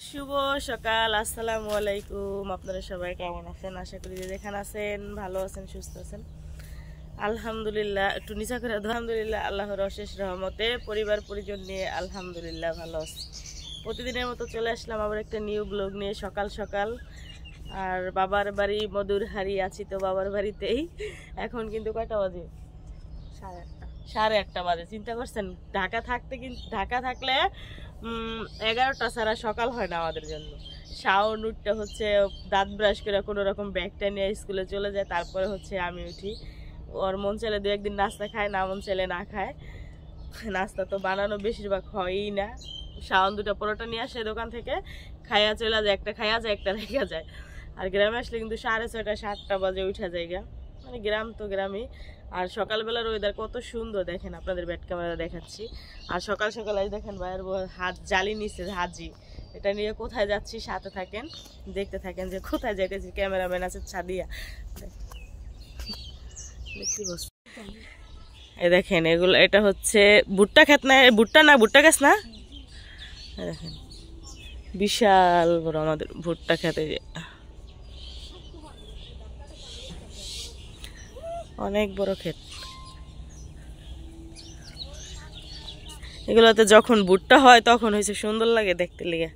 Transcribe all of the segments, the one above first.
শুভ সকাল, আসসালামু আলাইকুম। আপনারা সবাই কেমন আছেন? আশা করি যে যেখানে আছেন ভালো আছেন, সুস্থ আছেন। আলহামদুলিল্লাহ, একটু নিচা করে আলহামদুলিল্লাহ, আল্লাহর অশেষ রহমতে পরিবার পরিজন নিয়ে আলহামদুলিল্লাহ ভালো আছি। প্রতিদিনের মতো চলে আসলাম আবার একটা নিউ ব্লগ নিয়ে সকাল সকাল। আর বাবার বাড়ি মধুরহারি আছি, তো বাবার বাড়িতেই। এখন কিন্তু কয়টা বাজে? 8:30 বাজে। চিন্তা করছেন, ঢাকা থাকলে 11টা ছাড়া সকাল হয় না আমাদের জন্য। শাওন উঠতে হচ্ছে দাঁত ব্রাশ করে কোনো রকম ব্যাগটা নিয়ে স্কুলে চলে যায়, তারপরে হচ্ছে আমি উঠি। ওর মন চাইলে 2-1 দিন নাস্তা খায়, না মন চাইলে না খায়। নাস্তা তো বানানো বেশিরভাগ হয়ই না। শাওন 2টা পরোটা নিয়ে আসে দোকান থেকে, খাইয়া চলে যায়, একটা খাইয়া যায় একটা রেখে যায়। আর গ্রামে আসলে কিন্তু 6:30-7টা বাজে উঠা যায়, মানে গ্রাম তো গ্রামই। আর সকালবেলার ওয়েদার কত সুন্দর দেখেন, আপনাদের ব্যাট ক্যামেরা দেখাচ্ছি। আর সকাল সকাল দেখেন ভাইয়ের হাত জালি নিচ্ছে, হাজি। এটা নিয়ে কোথায় যাচ্ছি সাথে থাকেন, দেখতে থাকেন যে কোথায় যাইতেছি। ক্যামেরাম্যান আছে ছাদিয়া, এই দেখেন এগুলো। এটা হচ্ছে ভুট্টা ক্ষেত না, ভুট্টা গাছ না, দেখেন বিশাল বড় আমাদের ভুট্টা খেতে, অনেক বড় ক্ষেত। এগুলোতে যখন ভুট্টা হয় তখন হয়েছে সুন্দর লাগে দেখতে লেগে।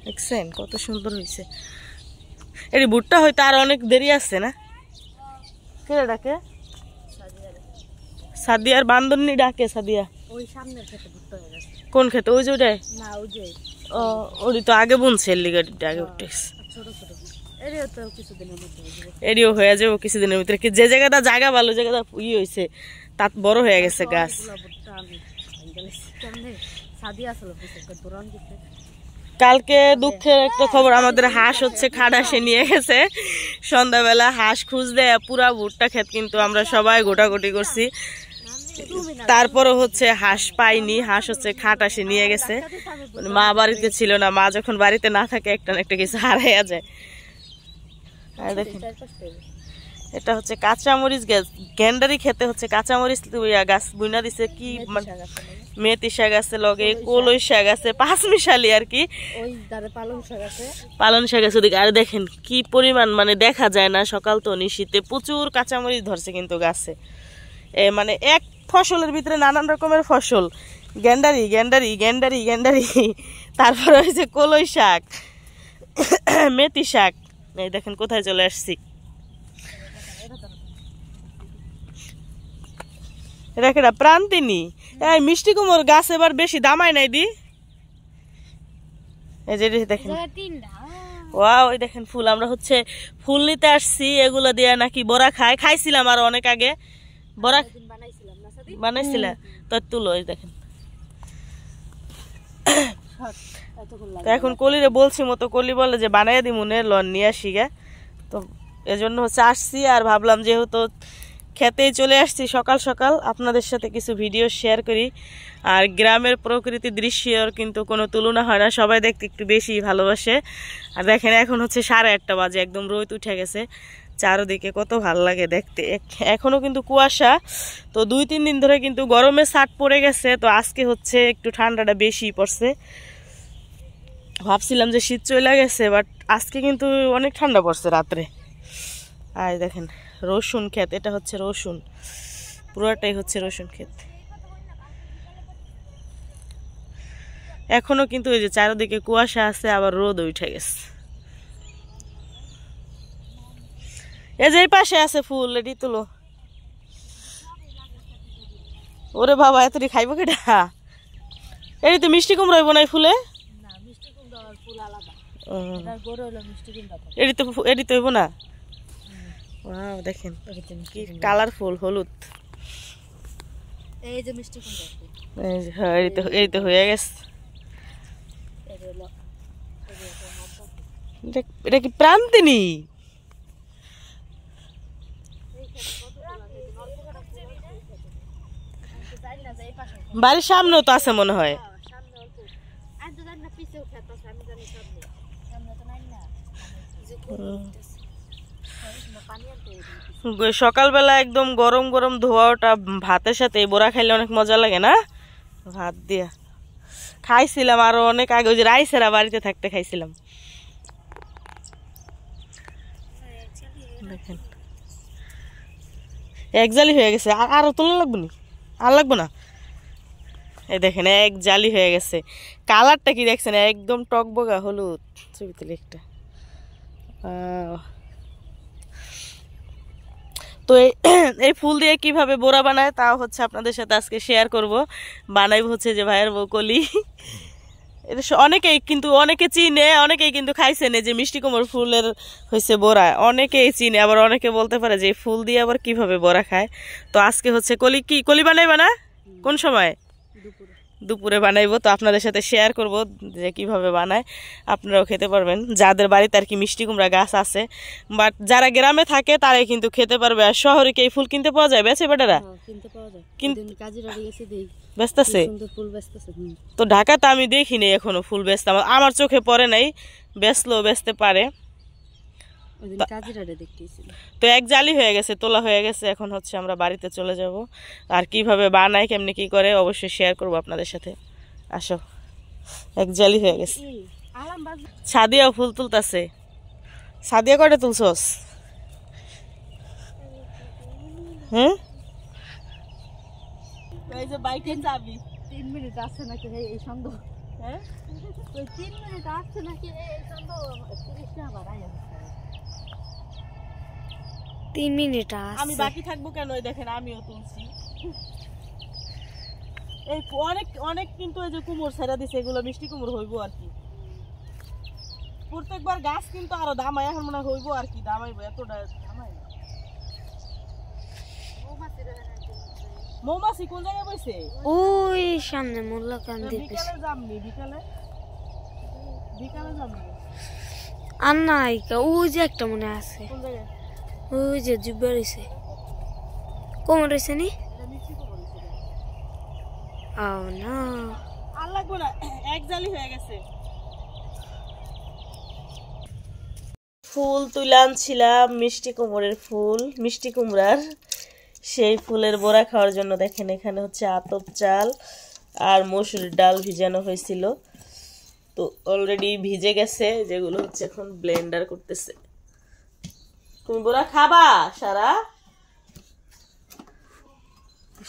দেখছেন কত সুন্দর হয়েছে। এর ভুট্টা হয়তো আর অনেক দেরি আছে না? কে ডাকে? সাদিয়ার বান্ধবী ডাকে। সাদিয়া ওই সামনের ক্ষেতে ভুট্টা হয়ে গেছে। কোন ক্ষেতে? ওই যে ওটাই না, ওই যে ওই তো আগে বুনছে, এর লিগে আগে উঠেছে। ছোট ছোট এরিও হয়ে যাবো কিছুদিনের ভিতরে। যে জায়গাটা জায়গা ভালো, জায়গাটা ই হয়েছে, তার বড় হয়ে গেছে গাছ। কালকে দুঃখের একটা খবর, আমাদের হাঁস হচ্ছে খাটাসে নিয়ে গেছে। সন্ধ্যাবেলা হাঁস খুঁজতে পুরা ভুট্টা ক্ষেত কিন্তু আমরা সবাই গোটাগুটি করছি, তারপরে হচ্ছে হাঁস পাইনি। হাঁস হচ্ছে খাটাসে নিয়ে গেছে, মা বাড়িতে ছিল না। মা যখন বাড়িতে না থাকে একটা না একটা কিছু হারাইয়া যায়। আর দেখেন এটা হচ্ছে কাঁচামরিচ গাছ, গেন্ডারি খেতে হচ্ছে কাঁচামরিচ গাছ বুনা দিছে। কি মেথি শাক আছে, লগে কলই শাক আছে, পাঁচমিশালি আর কি, পালং শাক আছে ওদিকে। আর দেখেন কি পরিমাণ, মানে দেখা যায় না, সকাল তো নিশীতে প্রচুর কাঁচামরিচ ধরছে কিন্তু গাছে। মানে এক ফসলের ভিতরে নানান রকমের ফসল, গেন্ডারি গেন্ডারি গেন্ডারি গেন্ডারি, তারপরে হয়েছে কলই শাক, মেথি শাক। এই দেখেন কোথায় চলে আসছি। এটা প্রান্তিনী। এই মিষ্টি কুমড়োর গাছ এবার বেশি দামাই নাই দি। এই যে দেখেন, ওয়াও, ওই দেখেন ফুল। আমরা হচ্ছে ফুল নিতে আসছি, এগুলো দিয়ে নাকি বড়া খাইছিলাম আর অনেক আগে। বড়া বানাইছিলা তো, তুলো। এই দেখেন, তো এখন কলিরে বলছি মতো, কলি বলে যে বানাইয়া দি মনে লন নিয়ে আসি গে। তো এজন্য হচ্ছে আসছি, আর ভাবলাম যেহেতু খেতেই চলে আসছি সকাল সকাল, আপনাদের সাথে কিছু ভিডিও শেয়ার করি। আর গ্রামের প্রকৃতি দৃশ্যের কিন্তু কোনো তুলনা হয় না, সবাই দেখতে একটু বেশি ভালোবাসে। আর দেখেন এখন হচ্ছে 8:30 বাজে, একদম রোদ উঠে গেছে চারদিকে, কত ভালো লাগে দেখতে। এখনো কিন্তু কুয়াশা, তো 2-3 দিন ধরে কিন্তু গরমে ছাট পড়ে গেছে। তো আজকে হচ্ছে একটু ঠান্ডাটা বেশি পড়ছে। ভাবছিলাম যে শীত চলে গেছে, বাট আজকে কিন্তু অনেক ঠান্ডা পড়ছে রাত্রে। আর দেখেন রসুন ক্ষেত, এটা হচ্ছে রসুন, পুরোটাই হচ্ছে রসুন ক্ষেত। এখনো কিন্তু ওই যে চারিদিকে কুয়াশা আছে, আবার রোদ উঠে গেছে। এই যে এই পাশে আছে ফুল, এটি তুলো। ওরে বাবা, এতটি খাইবো কেটা? এটি তো মিষ্টি কুমড়া হইব না ফুলে, এটি তো হইব না। দেখেন কি কালারফুল, হলুদ। এই যে মিষ্টি কুমড়া, এই তো হয়ে গেছে। এটা কি প্রান্তিনী? বাড়ির সামনেও তো আছে মনে হয়। সকালবেলা একদম গরম গরম ধোয়াটা ভাতের সাথে বড়া খাইলে অনেক মজা লাগে না? ভাত দিয়া খাইছিলাম আরো অনেক আগে, ওই যে রাইসেরা বাড়িতে থাকতে খাইছিলাম। দেখেন এক জালি হয়ে গেছে, আরো তোলা লাগবে না, আর লাগবে না। এই দেখেন এক জালি হয়ে গেছে। কালারটা কি দেখছেন, একদম টকবগা হলুদ। ছবি তুলি একটা। তো এই ফুল দিয়ে কিভাবে বোরা বানায় তাও হচ্ছে আপনাদের সাথে আজকে শেয়ার করব। বানাইব হচ্ছে যে ভাইয়ের বউ কলি। এটা অনেকেই কিন্তু অনেকে চিনে, অনেকেই কিন্তু খাইছে না যে মিষ্টি কুমড়োর ফুলের হয়েছে বড়া, অনেকেই চিনে, আবার অনেকে বলতে পারে যে ফুল দিয়ে আবার কিভাবে বড়া খায়। তো আজকে হচ্ছে কলি, কি কলি বানাইবা না? কোন সময়? দুপুরে বানাইবো। তো আপনাদের সাথে শেয়ার করব যে কিভাবে বানায়, আপনারাও খেতে পারবেন যাদের বাড়িতে আর কি মিষ্টি কুমড়া গাছ আছে। বাট যারা গ্রামে থাকে তারাই কিন্তু খেতে পারবে। আর শহরে কি এই ফুল কিনতে পাওয়া যায়? বেচে বেটারা কিনতে পাওয়া যায়, বেচতেছে। তো ঢাকাতে আমি দেখিনি এখনো ফুল বেচতে, আমার চোখে পড়ে নাই। বেচলেও বেচতে পারে। তো এক জালি হয়ে গেছে, তোলা হয়ে গেছে। এখন হচ্ছে আমরা বাড়িতে চলে যাব। আর কিভাবে বানায়, কেমনি কি করে অবশ্যই শেয়ার করব আপনাদের সাথে। আসো, এক জালি হয়ে গেছে। সাদিয়াও ফুল তুলতাছে। সাদিয়া কয়টা তুলছস? হুম, এই যে বাইকের চাবি। 3 মিনিট আসছে নাকি এই সন্দেহ? হ্যাঁ, ওই 3 মিনিট আসছে নাকি এই সন্দেহ? 30 টা বাড়াই আছে। 3 মিনিট আসছে। আমি বাকি থাকবো কেন? এই দেখেন আমিও তুলছি। এই অনেক অনেক কিন্তু এই যে কুমড় ছেড়া দিছে, এগুলো মিষ্টি কুমড় হইব আর কি। প্রত্যেকবার গাছ কিন্তু আরো দামাই, এখন মনে হইব আর কি, দামাইবো। এতটা দামাই না। মৌমাছি কোন জায়গায় বইছে? ওই সামনে মোল্লা কান্দি। বিকালে যামনি, বিকালে বিকালে যামনি। আর নাই, ওই যে একটা মনে আছে। কোন জায়গায়? ওই যে জুব্বা রইছে। কোমর রইছে নি? ও না, আর লাগবো না, এক জালি হয়ে গেছে। ফুল তুলে আনছিলাম, মিষ্টি কুমড়ের ফুল, মিষ্টি কুমড়ার। সেই ফুলের বড়া খাওয়ার জন্য দেখেন এখানে হচ্ছে আতপ চাল আর মসুর ডাল ভিজানো হয়েছিল। তো অলরেডি ভিজে গেছে, যেগুলো হচ্ছে এখন ব্লেন্ডার করতেছে। তুমি বড়া খাবা? সারা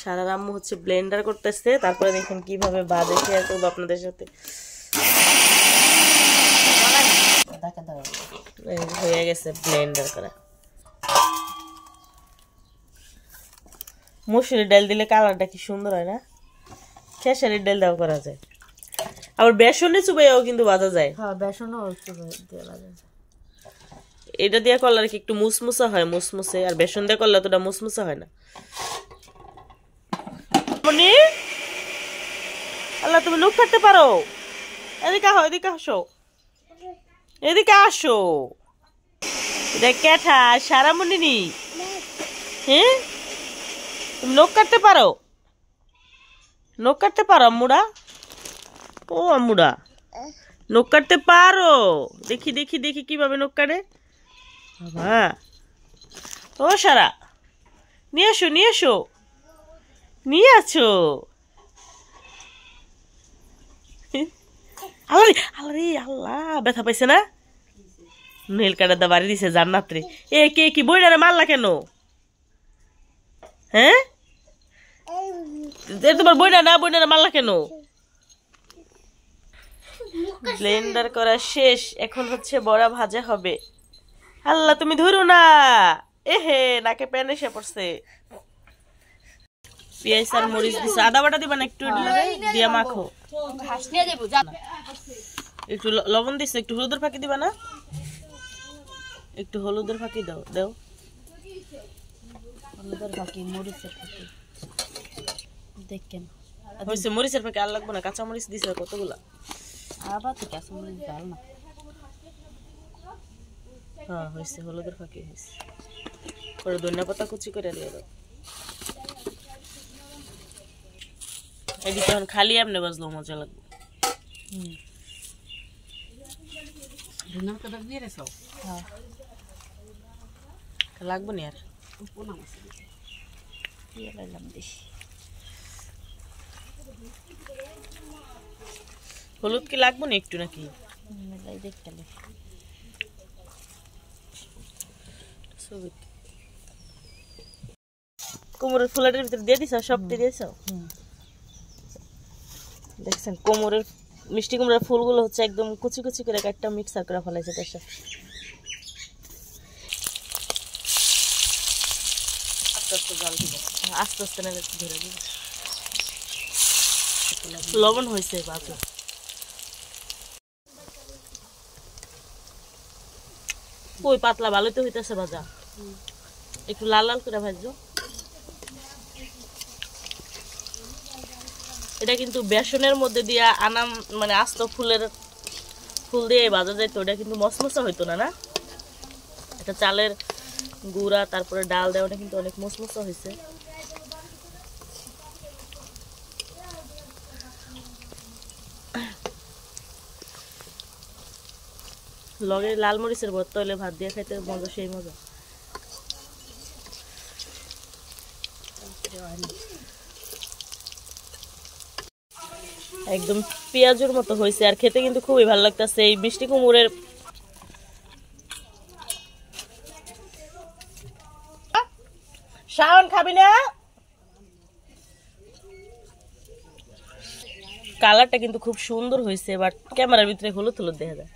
সারা আম্মু হচ্ছে ব্লেন্ডার করতেছে। তারপরে দেখেন কিভাবে বাজে শেয়ার করবো আপনাদের সাথে। হয়ে গেছে ব্লেন্ডার করা। মসুরের ডাল দিলে কালারটা কি সুন্দর হয় না? খেসারির ডাল দাও করা যায়, আবার বেসনে চুবাইয়াও কিন্তু বাজা যায়। হ্যাঁ বেসনও দিয়ে বাজা যায়। এটা দিয়ে করলে আর কি একটু মুসমুসা হয়, মুসমুসে। আর বেসন দিয়ে করলে তোটা মুসমুসা হয় না। মনি, আল্লাহ তুমি নখ কাটতে পারো? এদিকে আসো, এদিকে আসো, এদিকে আসো। এটা ক্যাঠা সারামণি নি? হ্যাঁ, তুমি নখ কাটতে পারো? নখ কাটতে পারো আম্মুরা? ও আম্মুরা নখ কাটতে পারো? দেখি দেখি দেখি কিভাবে নখ কাটে বাবা। ও সারা, নিয়ে আসো, নিয়ে আসো, নিয়ে আছো। আল্লাহ আল্লাহ আল্লাহ, ব্যথা পাইছে না? নীল কাটার দা বাড়ি দিছে জান্নাত রে। এ কে কি বইনারে মারলা কেন? হ্যাঁ, তোমার বইনা না, বইনারে মারলা কেন? ব্লেন্ডার করা শেষ, এখন হচ্ছে বড়া ভাজা হবে। আল্লাহ তুমি ধরো না, এহে নাকে প্যান এসে পড়ছে। পেঁয়াজ আর মরিচ দিছে, আদা বাটা দিবা না একটু দিয়া মাখো। একটু লবণ দিছে, একটু হলুদের ফাঁকি দিবা না? একটু হলুদের ফাঁকি দাও, দাও হলুদের ফাঁকি, মরিচের ফাঁকি। দেখেন হয়েছে মরিচের ফাঁকি, আর লাগবো না। কাঁচা মরিচ দিছে কতগুলা? আবার তো কাঁচা মরিচ ডাল না। হ্যাঁ হয়েছে, হলুদের ফাঁকি হয়েছে। করে ধনিয়া পাতা কুচি করে দিয়ে দাও। এদিকে এখন খালি এমনি বাজলো মজা লাগবে। লাগবো নি আর বেশি হলুদ কি লাগবে না একটু নাকি? দেখতে কোমরের ফুলের ভিতরে দিয়ে দিছ, সব দিয়ে দিয়েছ? দেখছেন কোমরের মিষ্টি কুমড়ার ফুলগুলো হচ্ছে একদম কুচি কুচি করে একটা মিক্সার করে ফেলাইছে তার সাথে। আস্তে আস্তে জল দিব, আস্তে আস্তে না ধরে দিব। লবণ হয়েছে বাজু, ওই পাতলা ভালোই তো হইতেছে ভাজা, একটু লাল লাল করে ভাজছো। এটা কিন্তু বেসনের মধ্যে দিয়ে আনা, মানে আস্ত ফুল দিয়ে ভাজা যায়, তো ওটা কিন্তু মশমশা হইতো না। না, এটা চালের গুঁড়া তারপরে ডাল দেওয়াটা কিন্তু অনেক মশমশা হয়েছে। লগে লাল মরিচের ভর্তা হলে ভাত দিয়ে খাইতে মজা, সেই মজা। একদম পেঁয়াজের মতো হয়েছে, আর খেতে কিন্তু খুবই ভালো লাগতেছে এই মিষ্টি কুমড়ের। শাওন খাবি না? কালারটা কিন্তু খুব সুন্দর হয়েছে, বাট ক্যামেরার ভিতরে হলুদ হলুদ দেখা যায়।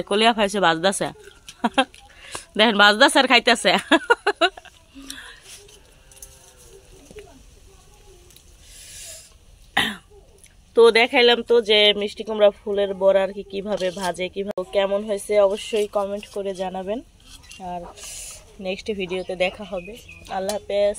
কলিয়া খাইছে বাজদাছে, দেখেন বাজদাছে আর খাইতেছে। তো দেখাইলাম তো যে মিষ্টি কুমড়া ফুলের বড়া আর কি কিভাবে ভাজে, কিভাবে কেমন হয়েছে অবশ্যই কমেন্ট করে জানাবেন। আর নেক্সট ভিডিওতে দেখা হবে। আল্লাহ হাফেজ।